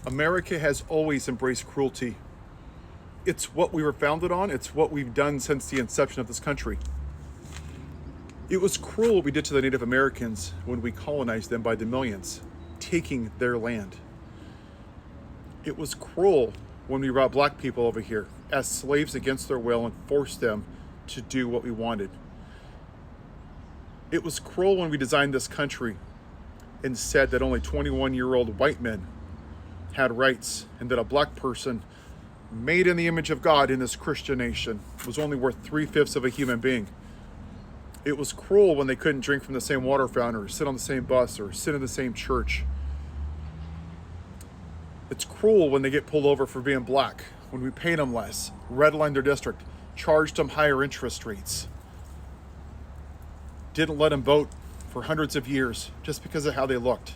America has always embraced cruelty. It's what we were founded on. It's what we've done since the inception of this country. It was cruel what we did to the Native Americans when we colonized them by the millions, taking their land. It was cruel when we brought black people over here as slaves against their will and forced them to do what we wanted. It was cruel when we designed this country and said that only 21-year-old white men had rights and that a black person made in the image of God in this Christian nation was only worth 3/5 of a human being. It was cruel when they couldn't drink from the same water fountain or sit on the same bus or sit in the same church. It's cruel when they get pulled over for being black, when we paid them less, redlined their district, charged them higher interest rates, didn't let them vote for hundreds of years just because of how they looked.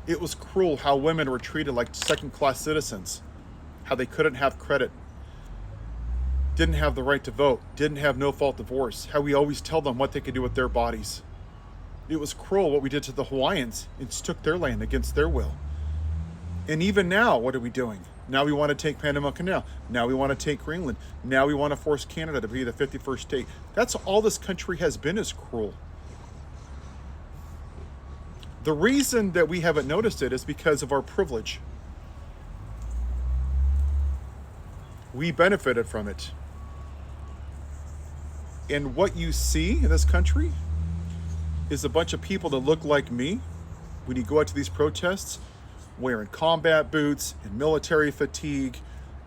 It was cruel how women were treated like second-class citizens, how they couldn't have credit, didn't have the right to vote, didn't have no-fault divorce, how we always tell them what they could do with their bodies. It was cruel what we did to the Hawaiians and took their land against their will. And even now, what are we doing? Now we want to take Panama Canal. Now we want to take Greenland. Now we want to force Canada to be the 51st state. That's all this country has been, is cruel. The reason that we haven't noticed it is because of our privilege. We benefited from it. And what you see in this country is a bunch of people that look like me when you go out to these protests, wearing combat boots and military fatigue,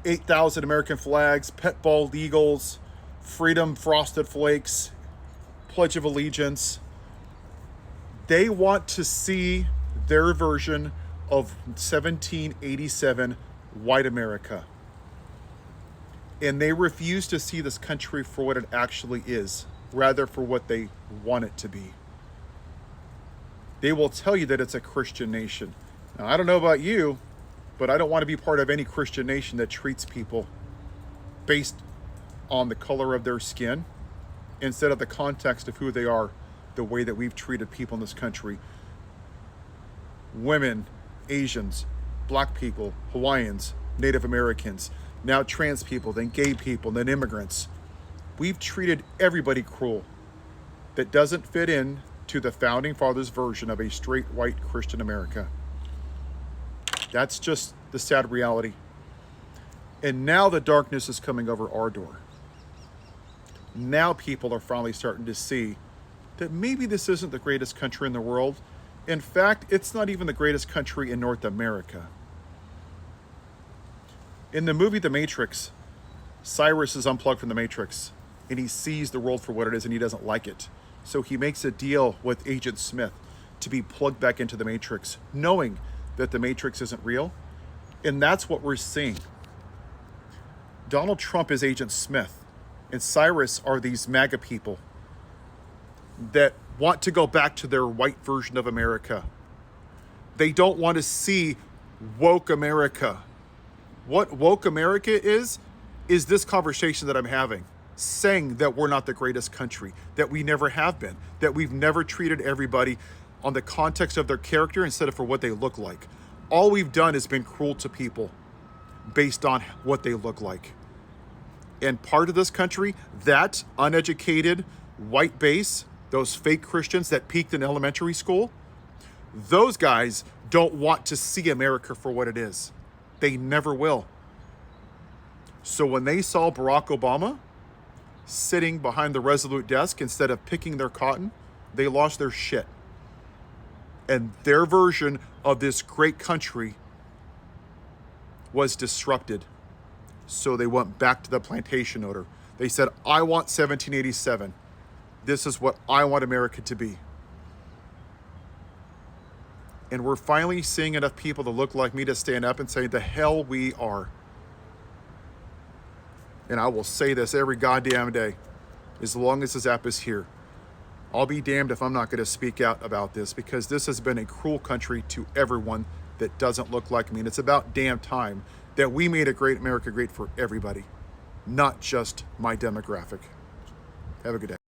8,000 American flags, pet bald eagles, freedom frosted flakes, Pledge of Allegiance. They want to see their version of 1787 white America. And they refuse to see this country for what it actually is, rather for what they want it to be. They will tell you that it's a Christian nation. Now, I don't know about you, but I don't want to be part of any Christian nation that treats people based on the color of their skin instead of the context of who they are, the way that we've treated people in this country. Women, Asians, black people, Hawaiians, Native Americans, now trans people, then gay people, then immigrants. We've treated everybody cruel that doesn't fit in to the founding fathers' version of a straight white Christian America. That's just the sad reality. And now the darkness is coming over our door. Now people are finally starting to see that maybe this isn't the greatest country in the world. In fact, it's not even the greatest country in North America. In the movie The Matrix, Cyrus is unplugged from the Matrix and he sees the world for what it is and he doesn't like it. So he makes a deal with Agent Smith to be plugged back into the Matrix, knowing that the Matrix isn't real. And that's what we're seeing. Donald Trump is Agent Smith, and Cyrus are these MAGA people that want to go back to their white version of America. They don't want to see woke America. What woke America is this conversation that I'm having, saying that we're not the greatest country, that we never have been, that we've never treated everybody on the context of their character instead of for what they look like. All we've done is been cruel to people based on what they look like. And part of this country, that uneducated white base, those fake Christians that peaked in elementary school, those guys don't want to see America for what it is. They never will. So when they saw Barack Obama sitting behind the Resolute desk instead of picking their cotton, they lost their shit. And their version of this great country was disrupted. So they went back to the plantation owner. They said, I want 1787. This is what I want America to be. And we're finally seeing enough people that look like me to stand up and say, the hell we are. And I will say this every goddamn day, as long as this app is here. I'll be damned if I'm not going to speak out about this, because this has been a cruel country to everyone that doesn't look like me. And it's about damn time that we made a great America great for everybody, not just my demographic. Have a good day.